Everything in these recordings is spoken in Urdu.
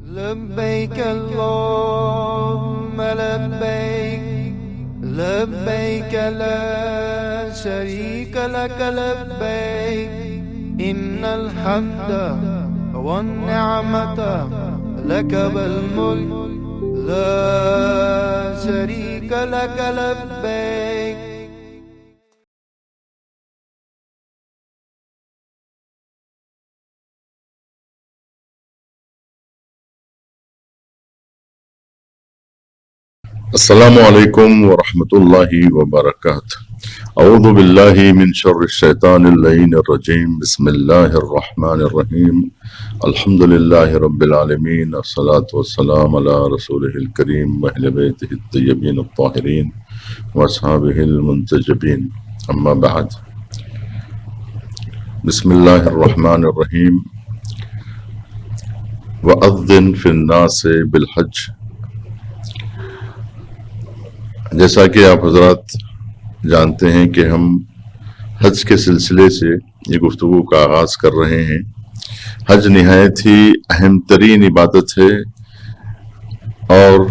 لبيك اللهم لبيك لبيك لا شريك لك لبيك إن الحمد والنعمة لك والملك لا شريك لك لبيك. السلام علیکم ورحمۃ اللہ وبرکاتہ. اعوذ باللہ من شر الشیطان اللعین الرجیم. بسم اللہ الرحمن الرحیم. الحمد للہ رب العالمین. الصلاۃ والسلام علی رسولہ الکریم واہل بیتہ الطیبین الطاہرین واصحابہ المنتجبین. اما بعد. بسم اللہ الرحمن الرحیم. وَأَذِّن فِي النَّاسِ بِالْحَجِّ. جیسا کہ آپ حضرات جانتے ہیں کہ ہم حج کے سلسلے سے یہ گفتگو کا آغاز کر رہے ہیں. حج نہایت ہی اہم ترین عبادت ہے اور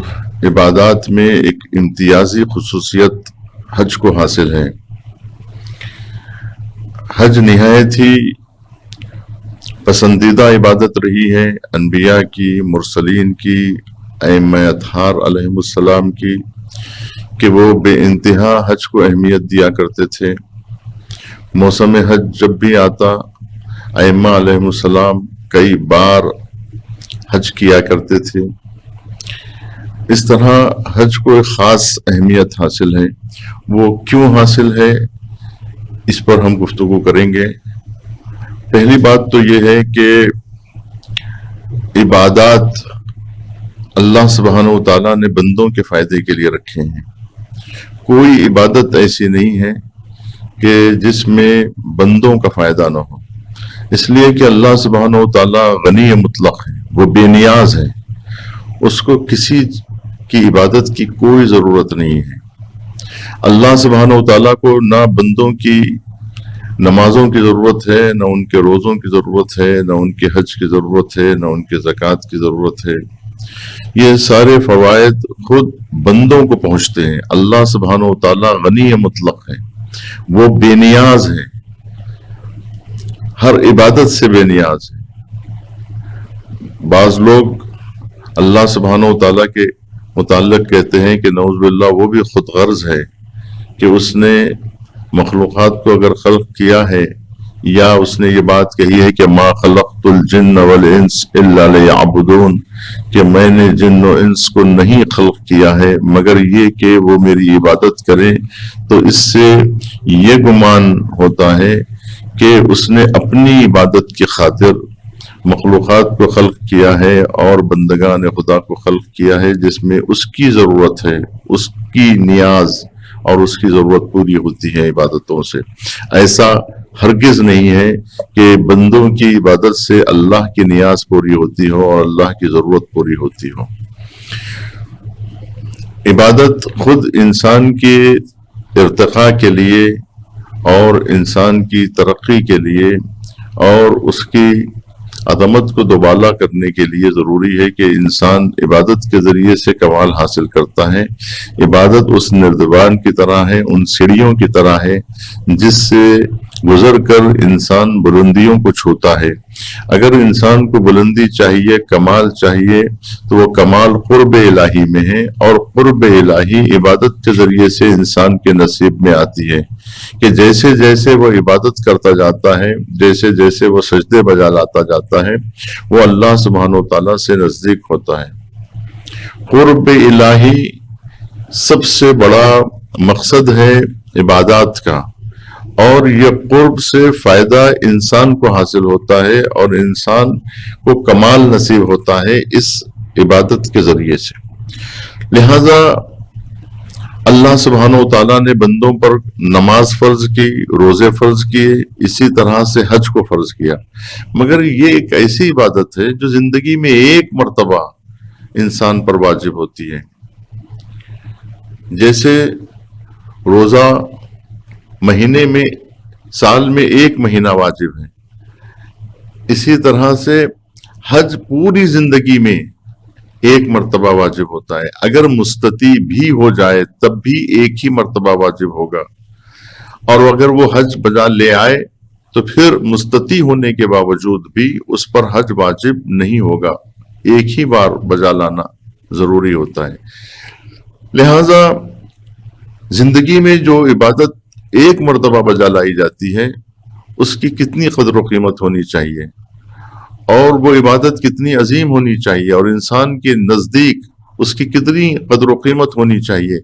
عبادات میں ایک امتیازی خصوصیت حج کو حاصل ہے. حج نہایت ہی پسندیدہ عبادت رہی ہے انبیاء کی، مرسلین کی، ائمہ اطہار علیہم السلام کی، کہ وہ بے انتہا حج کو اہمیت دیا کرتے تھے. موسم حج جب بھی آتا ائمہ علیہم السلام کئی بار حج کیا کرتے تھے. اس طرح حج کو ایک خاص اہمیت حاصل ہے. وہ کیوں حاصل ہے اس پر ہم گفتگو کریں گے. پہلی بات تو یہ ہے کہ عبادات اللہ سبحانہ و تعالیٰ نے بندوں کے فائدے کے لیے رکھے ہیں. کوئی عبادت ایسی نہیں ہے کہ جس میں بندوں کا فائدہ نہ ہو. اس لیے کہ اللہ سبحانہ و تعالیٰ غنی مطلق ہے، وہ بے نیاز ہے. اس کو کسی کی عبادت کی کوئی ضرورت نہیں ہے. اللہ سبحانہ و تعالیٰ کو نہ بندوں کی نمازوں کی ضرورت ہے، نہ ان کے روزوں کی ضرورت ہے، نہ ان کے حج کی ضرورت ہے، نہ ان کے زکوٰۃ کی ضرورت ہے. یہ سارے فوائد خود بندوں کو پہنچتے ہیں. اللہ سبحانہ و تعالیٰ غنی مطلق ہے، وہ بے نیاز ہے، ہر عبادت سے بے نیاز ہے. بعض لوگ اللہ سبحانہ و تعالیٰ کے متعلق کہتے ہیں کہ نعوذ باللہ وہ بھی خود غرض ہے کہ اس نے مخلوقات کو اگر خلق کیا ہے، یا اس نے یہ بات کہی ہے کہ ما خلقت الجن والانس الا لیعبدون، کہ میں نے جن و انس کو نہیں خلق کیا ہے مگر یہ کہ وہ میری عبادت کریں. تو اس سے یہ گمان ہوتا ہے کہ اس نے اپنی عبادت کی خاطر مخلوقات کو خلق کیا ہے اور بندگان خدا کو خلق کیا ہے جس میں اس کی ضرورت ہے، اس کی نیاز اور اس کی ضرورت پوری ہوتی ہے عبادتوں سے. ایسا ہرگز نہیں ہے کہ بندوں کی عبادت سے اللہ کی نیاز پوری ہوتی ہو اور اللہ کی ضرورت پوری ہوتی ہو. عبادت خود انسان کے ارتقاء کے لیے اور انسان کی ترقی کے لیے اور اس کی عظمت کو دوبالا کرنے کے لیے ضروری ہے کہ انسان عبادت کے ذریعے سے کمال حاصل کرتا ہے. عبادت اس نردبان کی طرح ہے، ان سیڑھیوں کی طرح ہے جس سے گزر کر انسان بلندیوں کو چھوتا ہے. اگر انسان کو بلندی چاہیے، کمال چاہیے، تو وہ کمال قرب الہی میں ہے، اور قرب الہی عبادت کے ذریعے سے انسان کے نصیب میں آتی ہے. کہ جیسے جیسے وہ عبادت کرتا جاتا ہے، جیسے جیسے وہ سجدے بجا لاتا جاتا ہے، وہ اللہ سبحانہ و تعالیٰ سے نزدیک ہوتا ہے. قرب الہی سب سے بڑا مقصد ہے عبادات کا، اور یہ قرب سے فائدہ انسان کو حاصل ہوتا ہے اور انسان کو کمال نصیب ہوتا ہے اس عبادت کے ذریعے سے. لہذا اللہ سبحانہ و تعالیٰ نے بندوں پر نماز فرض کی، روزے فرض کیے، اسی طرح سے حج کو فرض کیا. مگر یہ ایک ایسی عبادت ہے جو زندگی میں ایک مرتبہ انسان پر واجب ہوتی ہے. جیسے روزہ مہینے میں، سال میں ایک مہینہ واجب ہے، اسی طرح سے حج پوری زندگی میں ایک مرتبہ واجب ہوتا ہے. اگر مستطیع بھی ہو جائے تب بھی ایک ہی مرتبہ واجب ہوگا، اور اگر وہ حج بجا لے آئے تو پھر مستطیع ہونے کے باوجود بھی اس پر حج واجب نہیں ہوگا، ایک ہی بار بجا لانا ضروری ہوتا ہے. لہذا زندگی میں جو عبادت ایک مرتبہ بجا لائی جاتی ہے اس کی کتنی قدر و قیمت ہونی چاہیے، اور وہ عبادت کتنی عظیم ہونی چاہیے، اور انسان کے نزدیک اس کی کتنی قدر و قیمت ہونی چاہیے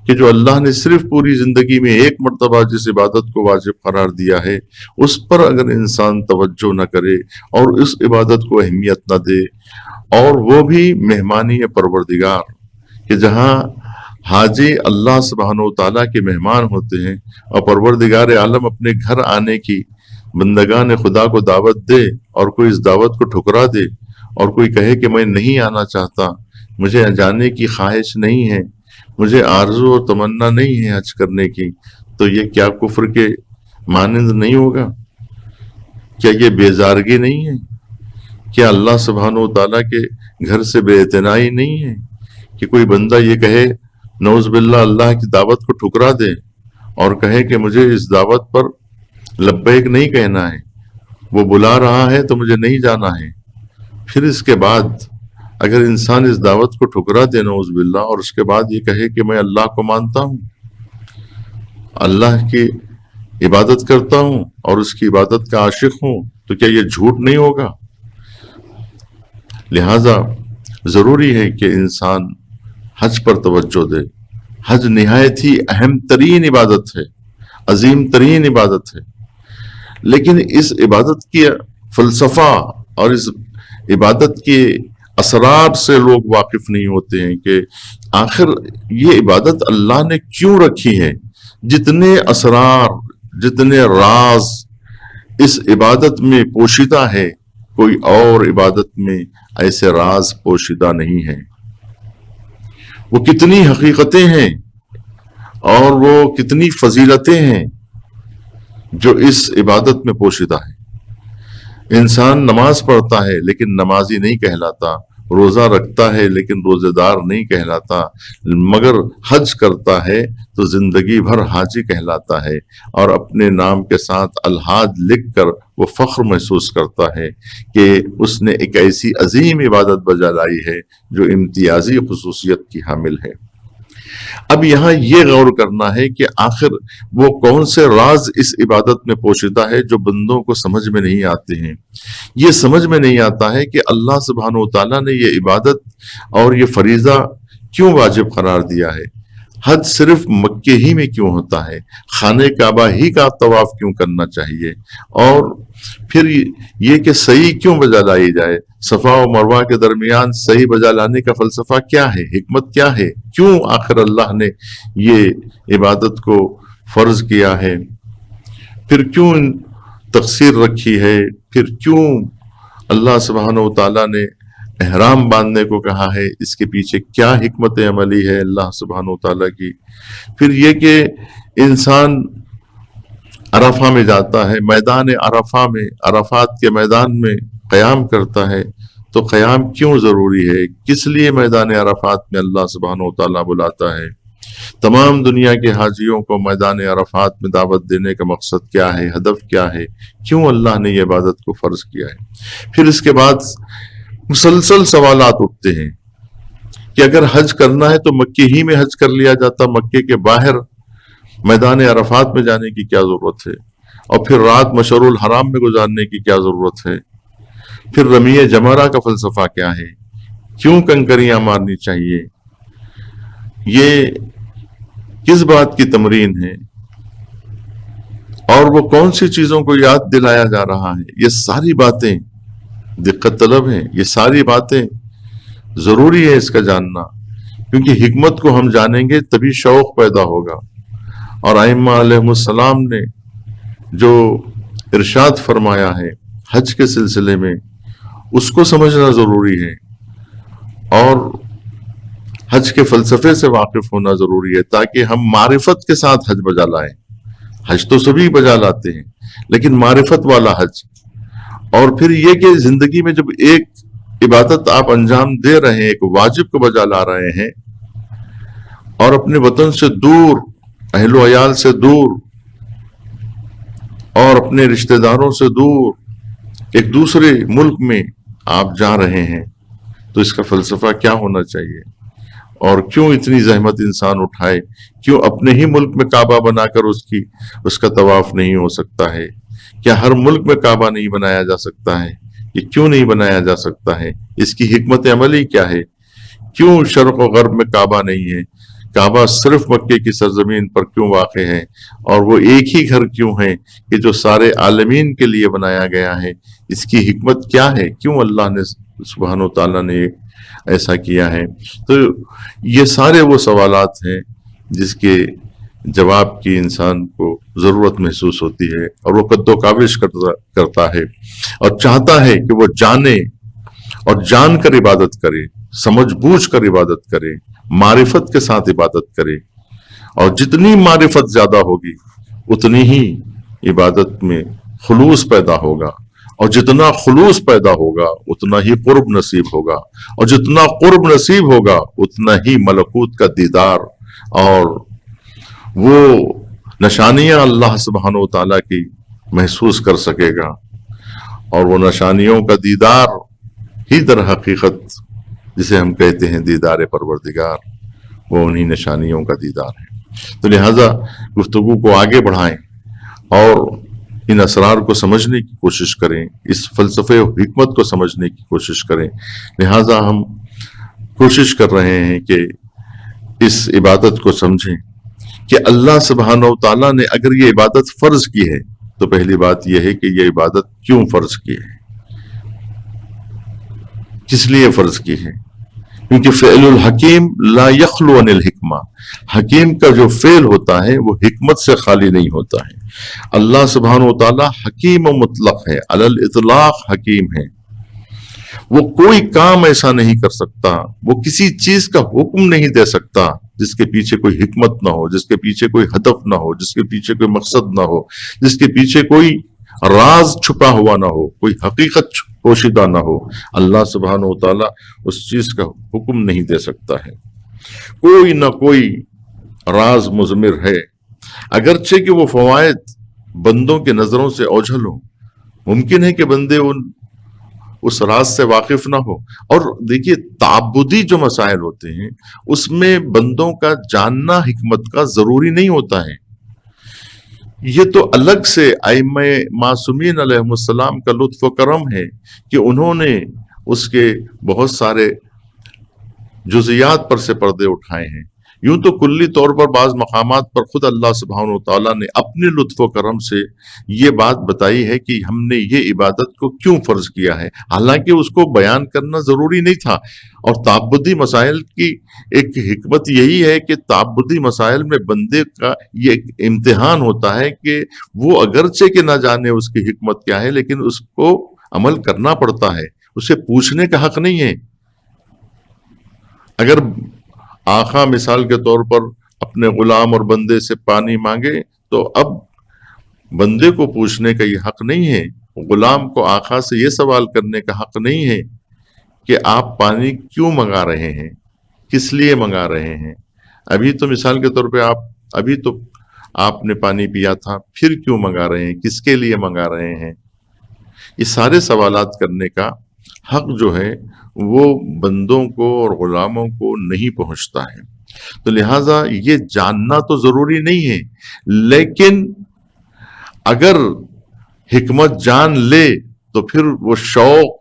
کہ جو اللہ نے صرف پوری زندگی میں ایک مرتبہ جس عبادت کو واجب قرار دیا ہے اس پر اگر انسان توجہ نہ کرے اور اس عبادت کو اہمیت نہ دے، اور وہ بھی مہمانی پروردگار، کہ جہاں حاجی اللہ سبحانہ و تعالیٰ کے مہمان ہوتے ہیں اور پروردگار عالم اپنے گھر آنے کی بندگان خدا کو دعوت دے اور کوئی اس دعوت کو ٹھکرا دے اور کوئی کہے کہ میں نہیں آنا چاہتا، مجھے جانے کی خواہش نہیں ہے، مجھے آرزو اور تمنا نہیں ہے حج کرنے کی، تو یہ کیا کفر کے مانند نہیں ہوگا؟ کیا یہ بیزارگی نہیں ہے؟ کیا اللہ سبحانہ و تعالیٰ کے گھر سے بے اعتنائی نہیں ہے کہ کوئی بندہ یہ کہے نعوذ باللہ اللہ کی دعوت کو ٹھکرا دے اور کہے کہ مجھے اس دعوت پر لبیک نہیں کہنا ہے، وہ بلا رہا ہے تو مجھے نہیں جانا ہے. پھر اس کے بعد اگر انسان اس دعوت کو ٹھکرا دے نعوذ باللہ اور اس کے بعد یہ کہے کہ میں اللہ کو مانتا ہوں، اللہ کی عبادت کرتا ہوں اور اس کی عبادت کا عاشق ہوں، تو کیا یہ جھوٹ نہیں ہوگا؟ لہذا ضروری ہے کہ انسان حج پر توجہ دے. حج نہایت ہی اہم ترین عبادت ہے، عظیم ترین عبادت ہے، لیکن اس عبادت کی فلسفہ اور اس عبادت کے اسرار سے لوگ واقف نہیں ہوتے ہیں کہ آخر یہ عبادت اللہ نے کیوں رکھی ہے. جتنے اسرار، جتنے راز اس عبادت میں پوشیدہ ہے، کوئی اور عبادت میں ایسے راز پوشیدہ نہیں ہیں. وہ کتنی حقیقتیں ہیں اور وہ کتنی فضیلتیں ہیں جو اس عبادت میں پوشیدہ ہیں. انسان نماز پڑھتا ہے لیکن نمازی نہیں کہلاتا، روزہ رکھتا ہے لیکن روزے دار نہیں کہلاتا، مگر حج کرتا ہے تو زندگی بھر حاجی کہلاتا ہے، اور اپنے نام کے ساتھ الحاج لکھ کر وہ فخر محسوس کرتا ہے کہ اس نے ایک ایسی عظیم عبادت بجا لائی ہے جو امتیازی خصوصیت کی حامل ہے. اب یہاں یہ غور کرنا ہے کہ آخر وہ کون سے راز اس عبادت میں پوشیدہ ہے جو بندوں کو سمجھ میں نہیں آتے ہیں. یہ سمجھ میں نہیں آتا ہے کہ اللہ سبحانہ و تعالیٰ نے یہ عبادت اور یہ فریضہ کیوں واجب قرار دیا ہے. حج صرف مکے ہی میں کیوں ہوتا ہے؟ خانہ کعبہ ہی کا طواف کیوں کرنا چاہیے؟ اور پھر یہ کہ صحیح کیوں بجا لائی جائے؟ صفا و مروہ کے درمیان صحیح بجا لانے کا فلسفہ کیا ہے؟ حکمت کیا ہے؟ کیوں آخر اللہ نے یہ عبادت کو فرض کیا ہے؟ پھر کیوں تقصیر رکھی ہے؟ پھر کیوں اللہ سبحانہ و تعالیٰ نے احرام باندھنے کو کہا ہے؟ اس کے پیچھے کیا حکمت عملی ہے اللہ سبحانہ و تعالیٰ کی؟ پھر یہ کہ انسان عرفہ میں جاتا ہے، میدان عرفہ میں، عرفات کے میدان میں قیام کرتا ہے، تو قیام کیوں ضروری ہے؟ کس لیے میدان عرفات میں اللہ سبحانہ و تعالیٰ بلاتا ہے؟ تمام دنیا کے حاجیوں کو میدان عرفات میں دعوت دینے کا مقصد کیا ہے؟ ہدف کیا ہے؟ کیوں اللہ نے یہ عبادت کو فرض کیا ہے؟ پھر اس کے بعد مسلسل سوالات اٹھتے ہیں کہ اگر حج کرنا ہے تو مکے ہی میں حج کر لیا جاتا، مکے کے باہر میدان عرفات میں جانے کی کیا ضرورت ہے؟ اور پھر رات مشعر الحرام میں گزارنے کی کیا ضرورت ہے؟ پھر رمی جمرہ کا فلسفہ کیا ہے؟ کیوں کنکریاں مارنی چاہیے؟ یہ کس بات کی تمرین ہے؟ اور وہ کون سی چیزوں کو یاد دلایا جا رہا ہے؟ یہ ساری باتیں دقت طلب ہیں، یہ ساری باتیں ضروری ہے اس کا جاننا، کیونکہ حکمت کو ہم جانیں گے تبھی شوق پیدا ہوگا. اور ائمہ علیہ السلام نے جو ارشاد فرمایا ہے حج کے سلسلے میں اس کو سمجھنا ضروری ہے، اور حج کے فلسفے سے واقف ہونا ضروری ہے تاکہ ہم معرفت کے ساتھ حج بجا لائیں. حج تو سبھی بجا لاتے ہیں لیکن معرفت والا حج. اور پھر یہ کہ زندگی میں جب ایک عبادت آپ انجام دے رہے ہیں، ایک واجب کو بجا لا رہے ہیں، اور اپنے وطن سے دور، اہل و عیال سے دور اور اپنے رشتہ داروں سے دور ایک دوسرے ملک میں آپ جا رہے ہیں، تو اس کا فلسفہ کیا ہونا چاہیے؟ اور کیوں اتنی زحمت انسان اٹھائے؟ کیوں اپنے ہی ملک میں کعبہ بنا کر اس کا طواف نہیں ہو سکتا ہے؟ کیا ہر ملک میں کعبہ نہیں بنایا جا سکتا ہے؟ یہ کیوں نہیں بنایا جا سکتا ہے؟ اس کی حکمت عملی کیا ہے؟ کیوں شرق و غرب میں کعبہ نہیں ہے؟ کعبہ صرف مکے کی سرزمین پر کیوں واقع ہے؟ اور وہ ایک ہی گھر کیوں ہے کہ جو سارے عالمین کے لیے بنایا گیا ہے؟ اس کی حکمت کیا ہے؟ کیوں اللہ نے سبحانہ و تعالیٰ نے ایسا کیا ہے؟ تو یہ سارے وہ سوالات ہیں جس کے جواب کی انسان کو ضرورت محسوس ہوتی ہے، اور وہ قد و کاوش کرتا ہے اور چاہتا ہے کہ وہ جانے اور جان کر عبادت کرے، سمجھ بوجھ کر عبادت کرے، معرفت کے ساتھ عبادت کرے، اور جتنی معرفت زیادہ ہوگی اتنی ہی عبادت میں خلوص پیدا ہوگا، اور جتنا خلوص پیدا ہوگا اتنا ہی قرب نصیب ہوگا، اور جتنا قرب نصیب ہوگا اتنا ہی ملکوت کا دیدار اور وہ نشانیاں اللہ سبحانہ و تعالیٰ کی محسوس کر سکے گا، اور وہ نشانیوں کا دیدار ہی در حقیقت جسے ہم کہتے ہیں دیدار پروردگار، وہ انہی نشانیوں کا دیدار ہے۔ تو لہٰذا گفتگو کو آگے بڑھائیں اور ان اسرار کو سمجھنے کی کوشش کریں، اس فلسفے و حکمت کو سمجھنے کی کوشش کریں۔ لہٰذا ہم کوشش کر رہے ہیں کہ اس عبادت کو سمجھیں کہ اللہ سبحانہ و تعالیٰ نے اگر یہ عبادت فرض کی ہے تو پہلی بات یہ ہے کہ یہ عبادت کیوں فرض کی ہے، کس لیے فرض کی ہے؟ کیونکہ فعل الحکیم لا یخلو عن الحکمہ، حکیم کا جو فعل ہوتا ہے وہ حکمت سے خالی نہیں ہوتا ہے۔ اللہ سبحانہ و تعالیٰ حکیم و مطلق ہے، علی الاطلاق حکیم ہے۔ وہ کوئی کام ایسا نہیں کر سکتا، وہ کسی چیز کا حکم نہیں دے سکتا جس کے پیچھے کوئی حکمت نہ ہو، جس کے پیچھے کوئی ہدف نہ ہو، جس کے پیچھے کوئی مقصد نہ ہو، جس کے پیچھے کوئی راز چھپا ہوا نہ ہو، کوئی حقیقت پوشیدہ نہ ہو۔ اللہ سبحانہ و تعالیٰ اس چیز کا حکم نہیں دے سکتا ہے۔ کوئی نہ کوئی راز مضمر ہے، اگرچہ کہ وہ فوائد بندوں کے نظروں سے اوجھل ہوں، ممکن ہے کہ بندے اس راز سے واقف نہ ہو۔ اور دیکھیے تعبدی جو مسائل ہوتے ہیں اس میں بندوں کا جاننا حکمت کا ضروری نہیں ہوتا ہے، یہ تو الگ سے ائمہ معصومین علیہم السلام کا لطف و کرم ہے کہ انہوں نے اس کے بہت سارے جزیات پر سے پردے اٹھائے ہیں۔ یوں تو کلی طور پر بعض مقامات پر خود اللہ سبحانہ و تعالیٰ نے اپنے لطف و کرم سے یہ بات بتائی ہے کہ ہم نے یہ عبادت کو کیوں فرض کیا ہے، حالانکہ اس کو بیان کرنا ضروری نہیں تھا۔ اور تعبدی مسائل کی ایک حکمت یہی ہے کہ تعبدی مسائل میں بندے کا یہ ایک امتحان ہوتا ہے کہ وہ اگرچہ کہ نہ جانے اس کی حکمت کیا ہے، لیکن اس کو عمل کرنا پڑتا ہے، اسے پوچھنے کا حق نہیں ہے۔ اگر آقا مثال کے طور پر اپنے غلام اور بندے سے پانی مانگے تو اب بندے کو پوچھنے کا یہ حق نہیں ہے، غلام کو آقا سے یہ سوال کرنے کا حق نہیں ہے کہ آپ پانی کیوں منگا رہے ہیں، کس لیے منگا رہے ہیں۔ ابھی تو مثال کے طور پہ ابھی تو آپ نے پانی پیا تھا، پھر کیوں منگا رہے ہیں، کس کے لیے منگا رہے ہیں۔ یہ سارے سوالات کرنے کا حق جو ہے وہ بندوں کو اور غلاموں کو نہیں پہنچتا ہے۔ تو لہٰذا یہ جاننا تو ضروری نہیں ہے، لیکن اگر حکمت جان لے تو پھر وہ شوق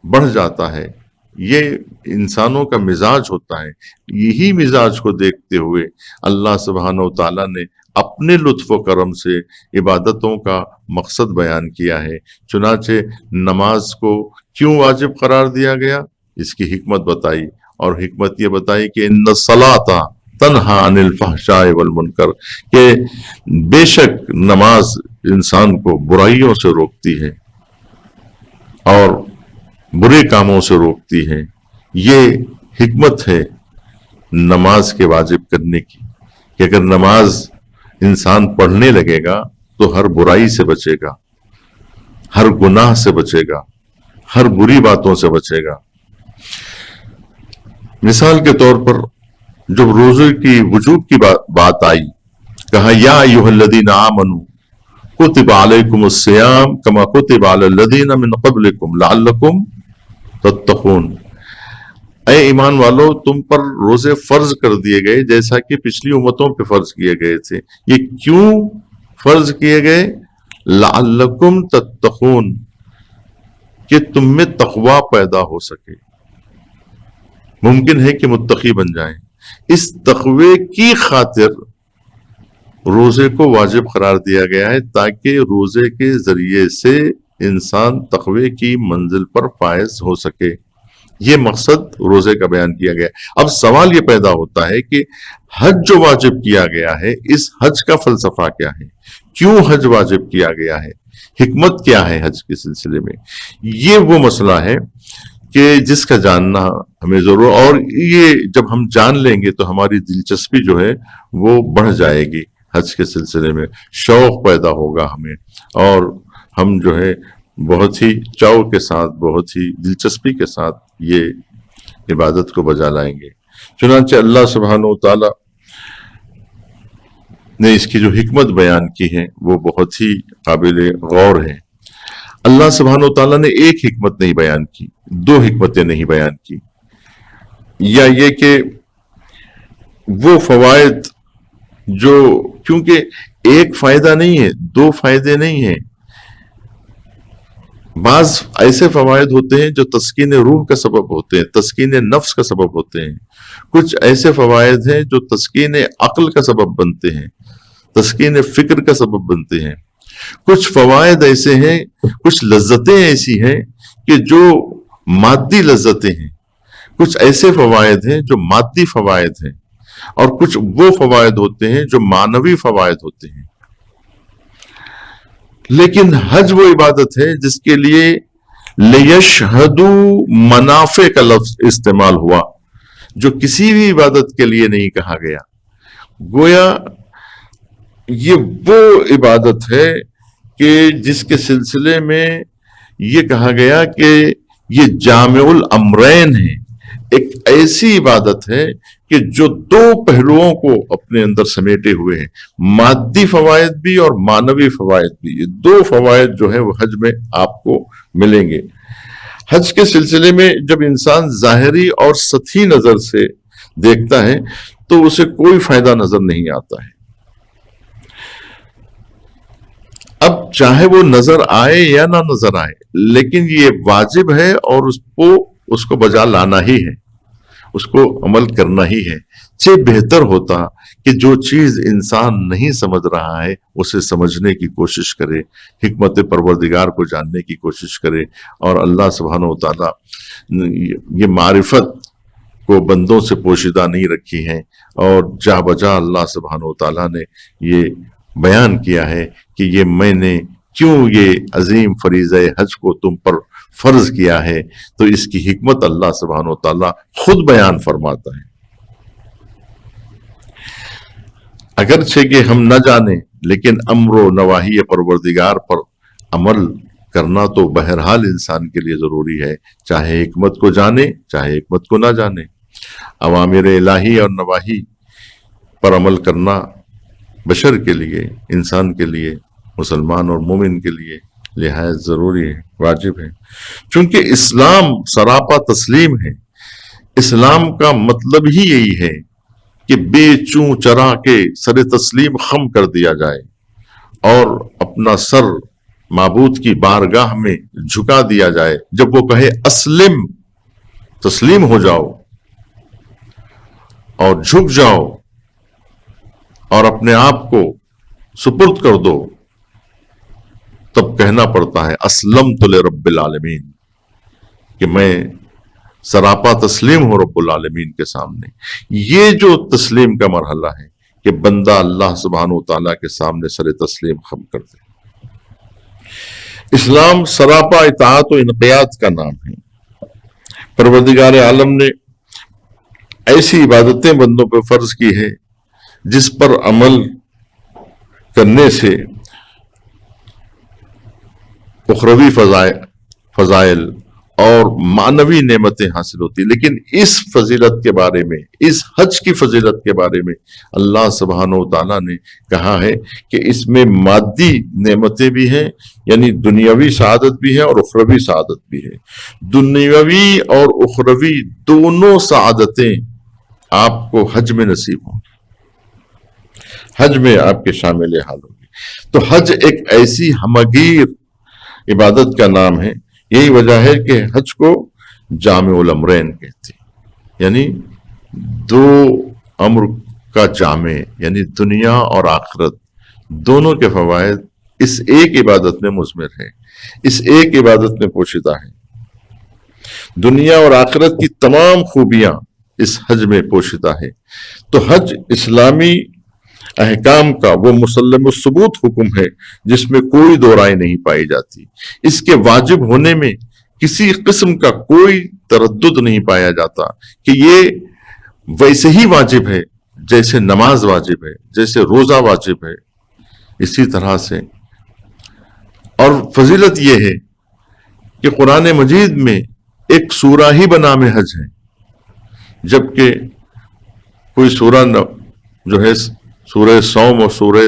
بڑھ جاتا ہے۔ یہ انسانوں کا مزاج ہوتا ہے۔ یہی مزاج کو دیکھتے ہوئے اللہ سبحانہ و تعالیٰ نے اپنے لطف و کرم سے عبادتوں کا مقصد بیان کیا ہے۔ چنانچہ نماز کو کیوں واجب قرار دیا گیا، اس کی حکمت بتائی، اور حکمت یہ بتائی کہ ان الصلاۃ تنہی عن الفحشاء والمنکر، کہ بے شک نماز انسان کو برائیوں سے روکتی ہے اور برے کاموں سے روکتی ہے۔ یہ حکمت ہے نماز کے واجب کرنے کی، کہ اگر نماز انسان پڑھنے لگے گا تو ہر برائی سے بچے گا، ہر گناہ سے بچے گا، ہر بری باتوں سے بچے گا۔ مثال کے طور پر جب روزے کی وجوب کی بات آئی، کہا یا ایھا الذین آمنوا کتب علیکم الصیام کما کتب علی الذین من قبلکم لعلکم تتقون۔ اے ایمان والو، تم پر روزے فرض کر دیے گئے جیسا کہ پچھلی امتوں پہ فرض کیے گئے تھے۔ یہ کیوں فرض کیے گئے؟ لعلکم تتقون، کہ تم میں تقوی پیدا ہو سکے، ممکن ہے کہ متقی بن جائیں۔ اس تقوی کی خاطر روزے کو واجب قرار دیا گیا ہے، تاکہ روزے کے ذریعے سے انسان تقوی کی منزل پر فائز ہو سکے۔ یہ مقصد روزے کا بیان کیا گیا۔ اب سوال یہ پیدا ہوتا ہے کہ حج جو واجب کیا گیا ہے، اس حج کا فلسفہ کیا ہے؟ کیوں حج واجب کیا گیا ہے؟ حکمت کیا ہے حج کے سلسلے میں؟ یہ وہ مسئلہ ہے کہ جس کا جاننا ہمیں ضرور، اور یہ جب ہم جان لیں گے تو ہماری دلچسپی جو ہے وہ بڑھ جائے گی حج کے سلسلے میں، شوق پیدا ہوگا ہمیں، اور ہم جو ہے بہت ہی چاؤ کے ساتھ، بہت ہی دلچسپی کے ساتھ یہ عبادت کو بجا لائیں گے۔ چنانچہ اللہ سبحانہ و تعالی نے اس کی جو حکمت بیان کی ہے وہ بہت ہی قابل غور ہے۔ اللہ سبحانہ و تعالیٰ نے ایک حکمت نہیں بیان کی، دو حکمتیں نہیں بیان کی، یا یہ کہ وہ فوائد جو، کیونکہ ایک فائدہ نہیں ہے، دو فائدے نہیں ہیں، بعض ایسے فوائد ہوتے ہیں جو تسکین روح کا سبب ہوتے ہیں، تسکین نفس کا سبب ہوتے ہیں، کچھ ایسے فوائد ہیں جو تسکین عقل کا سبب بنتے ہیں، تسکین فکر کا سبب بنتے ہیں، کچھ فوائد ایسے ہیں، کچھ لذتیں ایسی ہیں کہ جو مادی لذتیں ہیں، کچھ ایسے فوائد ہیں جو مادی فوائد ہیں، اور کچھ وہ فوائد ہوتے ہیں جو معنوی فوائد ہوتے ہیں۔ لیکن حج وہ عبادت ہے جس کے لیے لیشہدوا منافع کا لفظ استعمال ہوا، جو کسی بھی عبادت کے لیے نہیں کہا گیا۔ گویا یہ وہ عبادت ہے کہ جس کے سلسلے میں یہ کہا گیا کہ یہ جامع الامرین ہے، ایک ایسی عبادت ہے کہ جو دو پہلوؤں کو اپنے اندر سمیٹے ہوئے ہیں، مادی فوائد بھی اور معنوی فوائد بھی۔ یہ دو فوائد جو ہیں وہ حج میں آپ کو ملیں گے۔ حج کے سلسلے میں جب انسان ظاہری اور سطحی نظر سے دیکھتا ہے تو اسے کوئی فائدہ نظر نہیں آتا ہے۔ اب چاہے وہ نظر آئے یا نہ نظر آئے، لیکن یہ واجب ہے اور اس کو بجا لانا ہی ہے، اس کو عمل کرنا ہی ہے۔ بہتر ہوتا کہ جو چیز انسان نہیں سمجھ رہا ہے اسے سمجھنے کی کوشش کرے، حکمت پروردگار کو جاننے کی کوشش کرے، اور اللہ سبحانہ و تعالی یہ معرفت کو بندوں سے پوشیدہ نہیں رکھی ہے، اور جا بجا اللہ سبحانہ و تعالی نے یہ بیان کیا ہے کہ یہ میں نے کیوں یہ عظیم فریضہ حج کو تم پر فرض کیا ہے، تو اس کی حکمت اللہ سبحانہ و تعالی خود بیان فرماتا ہے۔ اگرچہ کہ ہم نہ جانیں، لیکن امر و نواہی پروردگار پر عمل کرنا تو بہرحال انسان کے لیے ضروری ہے، چاہے حکمت کو جانے چاہے حکمت کو نہ جانے۔ اوامر الہی اور نواہی پر عمل کرنا بشر کے لیے، انسان کے لیے، مسلمان اور مومن کے لیے نہایت ضروری ہے، واجب ہے۔ چونکہ اسلام سراپا تسلیم ہے، اسلام کا مطلب ہی یہی ہے کہ بے چوں چرا کے سر تسلیم خم کر دیا جائے اور اپنا سر معبود کی بارگاہ میں جھکا دیا جائے۔ جب وہ کہے اسلم، تسلیم ہو جاؤ اور جھک جاؤ اور اپنے آپ کو سپرد کر دو، تب کہنا پڑتا ہے اسلمت لرب العالمین، کہ میں سراپا تسلیم ہو رب العالمین کے سامنے۔ یہ جو تسلیم کا مرحلہ ہے کہ بندہ اللہ سبحانہ و تعالیٰ کے سامنے سر تسلیم خم کر دے۔ اسلام سراپا اطاعت و انقیاد کا نام ہے۔ پروردگار عالم نے ایسی عبادتیں بندوں پہ فرض کی ہے جس پر عمل کرنے سے اخروی فضائل اور معنوی نعمتیں حاصل ہوتی ہیں. لیکن اس فضیلت کے بارے میں، اس حج کی فضیلت کے بارے میں اللہ سبحانہ و تعالیٰ نے کہا ہے کہ اس میں مادی نعمتیں بھی ہیں، یعنی دنیاوی سعادت بھی ہے اور اخروی سعادت بھی ہے. دنیاوی اور اخروی دونوں سعادتیں آپ کو حج میں نصیب ہوں، حج میں آپ کے شامل حال ہوگی. تو حج ایک ایسی ہمگیر عبادت کا نام ہے. یہی وجہ ہے کہ حج کو جامع الامرین کہتے ہیں، یعنی دو امر کا جامع، یعنی دنیا اور آخرت دونوں کے فوائد اس ایک عبادت میں مضمر ہے، اس ایک عبادت میں پوشیدہ ہے. دنیا اور آخرت کی تمام خوبیاں اس حج میں پوشیدہ ہے. تو حج اسلامی احکام کا وہ مسلم الثبوت حکم ہے جس میں کوئی دو رائے نہیں پائی جاتی. اس کے واجب ہونے میں کسی قسم کا کوئی تردد نہیں پایا جاتا کہ یہ ویسے ہی واجب ہے جیسے نماز واجب ہے، جیسے روزہ واجب ہے. اسی طرح سے اور فضیلت یہ ہے کہ قرآن مجید میں ایک سورہ ہی بنام حج ہے، جبکہ کوئی سورہ جو ہے سورہ صوم اور سورہ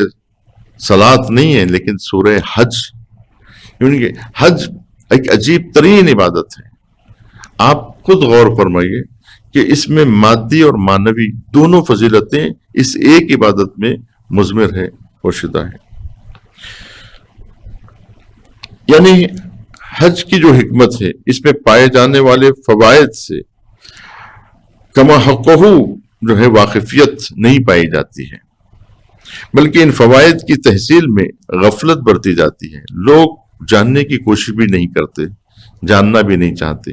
صلاۃ نہیں ہے، لیکن سورہ حج. کیونکہ حج ایک عجیب ترین عبادت ہے. آپ خود غور فرمائیے کہ اس میں مادی اور معنوی دونوں فضیلتیں اس ایک عبادت میں مضمر ہے، پوشیدہ ہے. یعنی حج کی جو حکمت ہے، اس میں پائے جانے والے فوائد سے کما حقہ جو ہے واقفیت نہیں پائی جاتی ہے، بلکہ ان فوائد کی تحصیل میں غفلت برتی جاتی ہے. لوگ جاننے کی کوشش بھی نہیں کرتے، جاننا بھی نہیں چاہتے،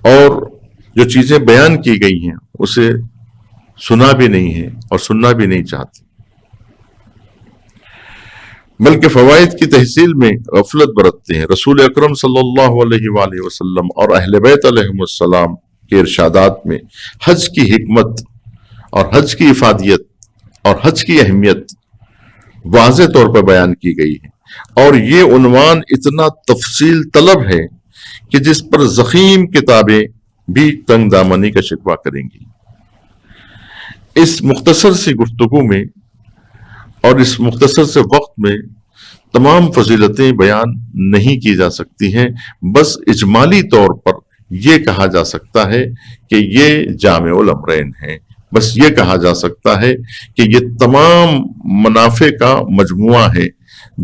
اور جو چیزیں بیان کی گئی ہیں اسے سنا بھی نہیں ہے اور سننا بھی نہیں چاہتے، بلکہ فوائد کی تحصیل میں غفلت برتتے ہیں. رسول اکرم صلی اللہ علیہ وآلہ وسلم اور اہل بیت علیہم السلام کے ارشادات میں حج کی حکمت اور حج کی افادیت اور حج کی اہمیت واضح طور پر بیان کی گئی ہے. اور یہ عنوان اتنا تفصیل طلب ہے کہ جس پر ضخیم کتابیں بھی تنگ دامنی کا شکوہ کریں گی. اس مختصر سی گفتگو میں اور اس مختصر سے وقت میں تمام فضیلتیں بیان نہیں کی جا سکتی ہیں. بس اجمالی طور پر یہ کہا جا سکتا ہے کہ یہ جامع الامرین ہیں. بس یہ کہا جا سکتا ہے کہ یہ تمام منافع کا مجموعہ ہے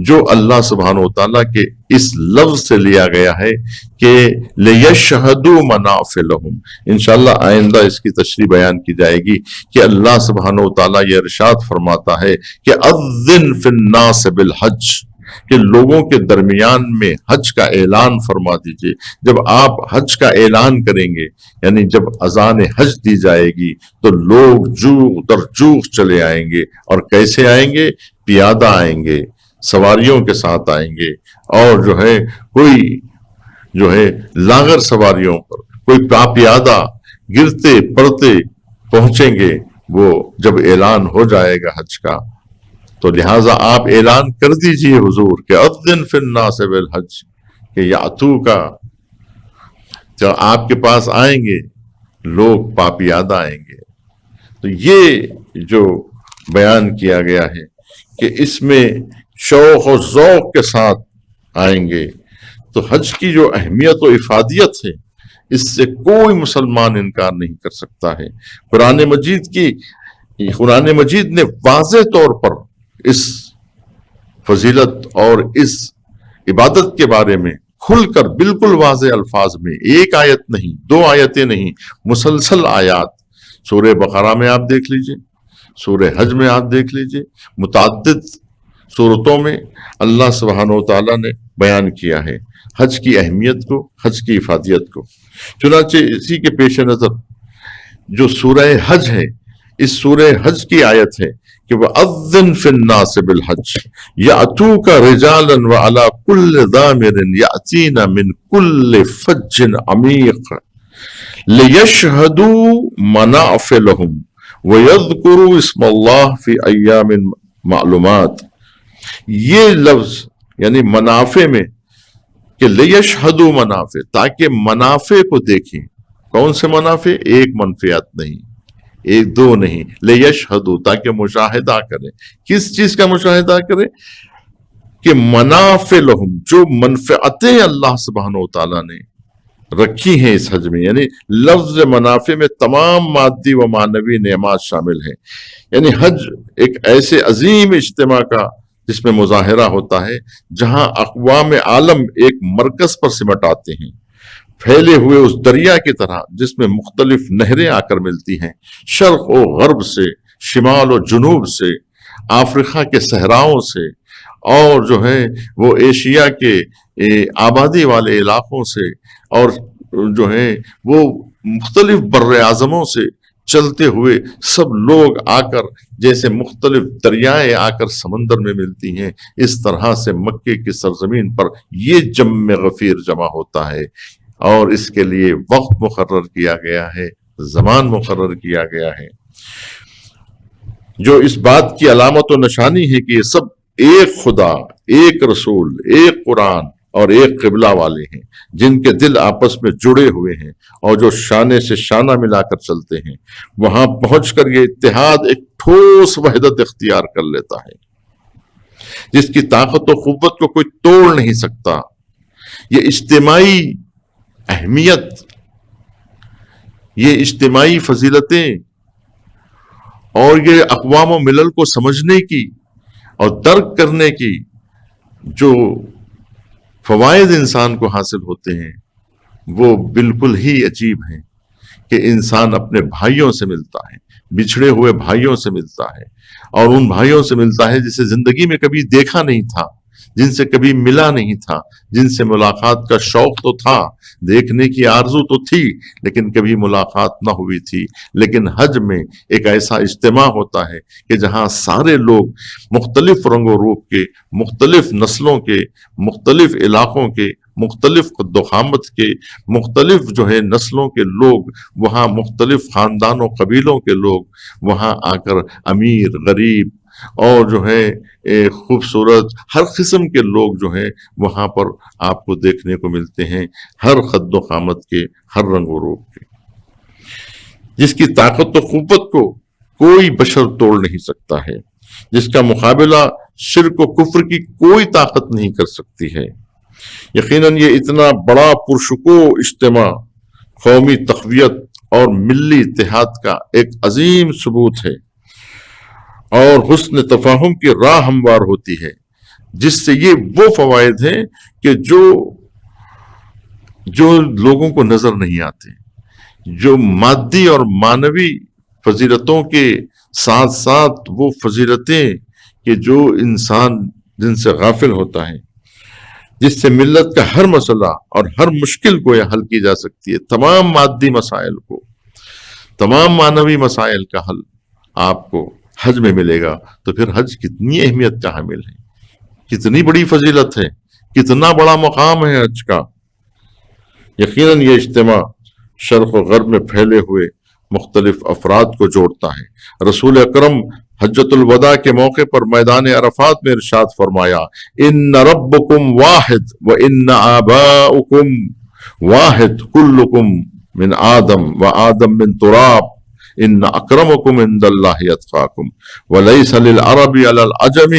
جو اللہ سبحانہ و تعالیٰ کے اس لفظ سے لیا گیا ہے کہ لِيَشْهَدُوا مَنَافِعَ لَهُمْ. انشاءاللہ آئندہ اس کی تشریح بیان کی جائے گی کہ اللہ سبحانہ و تعالیٰ یہ ارشاد فرماتا ہے کہ اذن فی الناس بالحج، کہ لوگوں کے درمیان میں حج کا اعلان فرما دیجئے. جب آپ حج کا اعلان کریں گے، یعنی جب اذان حج دی جائے گی، تو لوگ جوغ در جوغ چلے آئیں گے. اور کیسے آئیں گے؟ پیادہ آئیں گے، سواریوں کے ساتھ آئیں گے، اور جو ہے کوئی جو ہے لاغر سواریوں پر، کوئی پیادہ گرتے پڑتے پہنچیں گے. وہ جب اعلان ہو جائے گا حج کا، تو لہٰذا آپ اعلان کر دیجئے حضور کہ اذن فی الناس بالحج، کہ یاتو کا، جب آپ کے پاس آئیں گے لوگ پاپیادہ آئیں گے. تو یہ جو بیان کیا گیا ہے کہ اس میں شوق و ذوق کے ساتھ آئیں گے. تو حج کی جو اہمیت و افادیت ہے، اس سے کوئی مسلمان انکار نہیں کر سکتا ہے. قرآن مجید نے واضح طور پر اس فضیلت اور اس عبادت کے بارے میں کھل کر بالکل واضح الفاظ میں، ایک آیت نہیں، دو آیتیں نہیں، مسلسل آیات. سورہ بقرہ میں آپ دیکھ لیجئے، سورہ حج میں آپ دیکھ لیجئے، متعدد صورتوں میں اللہ سبحانہ و تعالیٰ نے بیان کیا ہے حج کی اہمیت کو، حج کی افادیت کو. چنانچہ اسی کے پیش نظر جو سورہ حج ہے، اس سورہ حج کی آیت ہے کہ وَأَذِّن فِي النَّاسِ بِالْحَجِّ يَأْتُوكَ رِجَالًا وَعَلَى كُلِّ ضَامِرٍ يَأْتِينَ مِنْ كُلِّ فَجٍّ عَمِيقٍ لِيَشْهَدُوا مَنَافِعَ لَهُمْ وَيَذْكُرُوا اسْمَ اللَّهِ فِي أَيَّامٍ مَعْلُومَاتٍ. یہ لفظ یعنی منافع میں کہ لیشہدوا منافع، تاکہ منافع کو دیکھیں. کون سے منافع؟ ایک منفعت نہیں، ایک دو نہیں، لیشہدوا، تاکہ مشاہدہ کریں. کس چیز کا مشاہدہ کریں؟ کہ منافع لہم، جو منفعتیں اللہ سبحانہ و تعالیٰ نے رکھی ہیں اس حج میں. یعنی لفظ منافع میں تمام مادی و معنوی نعمات شامل ہیں. یعنی حج ایک ایسے عظیم اجتماع کا جس میں مظاہرہ ہوتا ہے، جہاں اقوام عالم ایک مرکز پر سمٹ آتے ہیں، پھیلے ہوئے اس دریا کی طرح جس میں مختلف نہریں آ کر ملتی ہیں، شرق و غرب سے، شمال و جنوب سے، افریقہ کے صحراؤں سے، اور جو ہے وہ ایشیا کے آبادی والے علاقوں سے، اور جو ہے وہ مختلف بر اعظموں سے چلتے ہوئے سب لوگ آ کر، جیسے مختلف دریائیں آ کر سمندر میں ملتی ہیں، اس طرح سے مکے کی سرزمین پر یہ جم غفیر جمع ہوتا ہے. اور اس کے لیے وقت مقرر کیا گیا ہے، زمان مقرر کیا گیا ہے، جو اس بات کی علامت و نشانی ہے کہ یہ سب ایک خدا، ایک رسول، ایک قرآن اور ایک قبلہ والے ہیں، جن کے دل آپس میں جڑے ہوئے ہیں اور جو شانے سے شانہ ملا کر چلتے ہیں. وہاں پہنچ کر یہ اتحاد ایک ٹھوس وحدت اختیار کر لیتا ہے، جس کی طاقت و قوت کو کوئی توڑ نہیں سکتا. یہ اجتماعی اہمیت، یہ اجتماعی فضیلتیں اور یہ اقوام و ملل کو سمجھنے کی اور درک کرنے کی جو فوائد انسان کو حاصل ہوتے ہیں، وہ بالکل ہی عجیب ہیں. کہ انسان اپنے بھائیوں سے ملتا ہے، بچھڑے ہوئے بھائیوں سے ملتا ہے، اور ان بھائیوں سے ملتا ہے جسے زندگی میں کبھی دیکھا نہیں تھا، جن سے کبھی ملا نہیں تھا، جن سے ملاقات کا شوق تو تھا، دیکھنے کی آرزو تو تھی، لیکن کبھی ملاقات نہ ہوئی تھی. لیکن حج میں ایک ایسا اجتماع ہوتا ہے کہ جہاں سارے لوگ مختلف رنگ و روپ کے، مختلف نسلوں کے، مختلف علاقوں کے، مختلف قد و قامت کے، مختلف جو ہے نسلوں کے لوگ، وہاں مختلف خاندان و قبیلوں کے لوگ وہاں آ کر، امیر، غریب اور جو ہے خوبصورت، ہر قسم کے لوگ جو ہیں وہاں پر آپ کو دیکھنے کو ملتے ہیں، ہر قد و قامت کے، ہر رنگ و روپ کے، جس کی طاقت و قوت کو کوئی بشر توڑ نہیں سکتا ہے، جس کا مقابلہ شرک و کفر کی کوئی طاقت نہیں کر سکتی ہے. یقیناً یہ اتنا بڑا پرشکوہ اجتماع قومی تقویت اور ملی اتحاد کا ایک عظیم ثبوت ہے اور حسن تفاہم کی راہ ہموار ہوتی ہے، جس سے یہ وہ فوائد ہیں کہ جو لوگوں کو نظر نہیں آتے، جو مادی اور معنوی فضیلتوں کے ساتھ ساتھ وہ فضیلتیں کہ جو انسان جن سے غافل ہوتا ہے، جس سے ملت کا ہر مسئلہ اور ہر مشکل کو یہ حل کی جا سکتی ہے. تمام مادی مسائل کو، تمام معنوی مسائل کا حل آپ کو حج میں ملے گا. تو پھر حج کتنی اہمیت کا حامل ہے، کتنی بڑی فضیلت ہے، کتنا بڑا مقام ہے حج کا. یقیناً یہ اجتماع شرق و غرب میں پھیلے ہوئے مختلف افراد کو جوڑتا ہے. رسول اکرم حجۃ الوداع کے موقع پر میدان عرفات میں ارشاد فرمایا، ان ربکم واحد و ان آباؤکم واحد کلکم من آدم و آدم من تراب ان اکرمکم عند اللہ اتقاکم ولیس للعرب علی العجم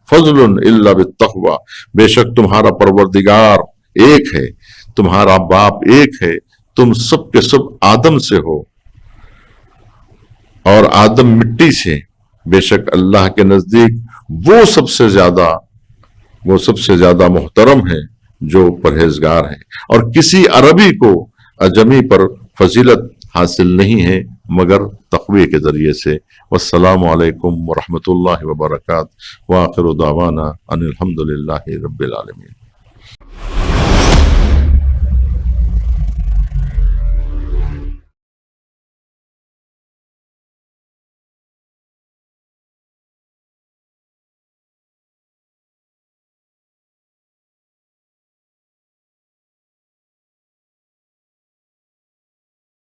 فضل الا بالتقوی. بے شک تمہارا پروردگار ایک ہے، تمہارا باپ ایک ہے، تم سب کے سب آدم سے ہو اور آدم مٹی سے. بے شک اللہ کے نزدیک وہ سب سے زیادہ محترم ہے جو پرہیزگار ہے، اور کسی عربی کو اجمی پر فضیلت حاصل نہیں ہے مگر تقوی کے ذریعے سے. والسلام علیکم ورحمۃ اللہ وبرکاتہ. وآخر دعوانا ان الحمد للہ رب العالمین.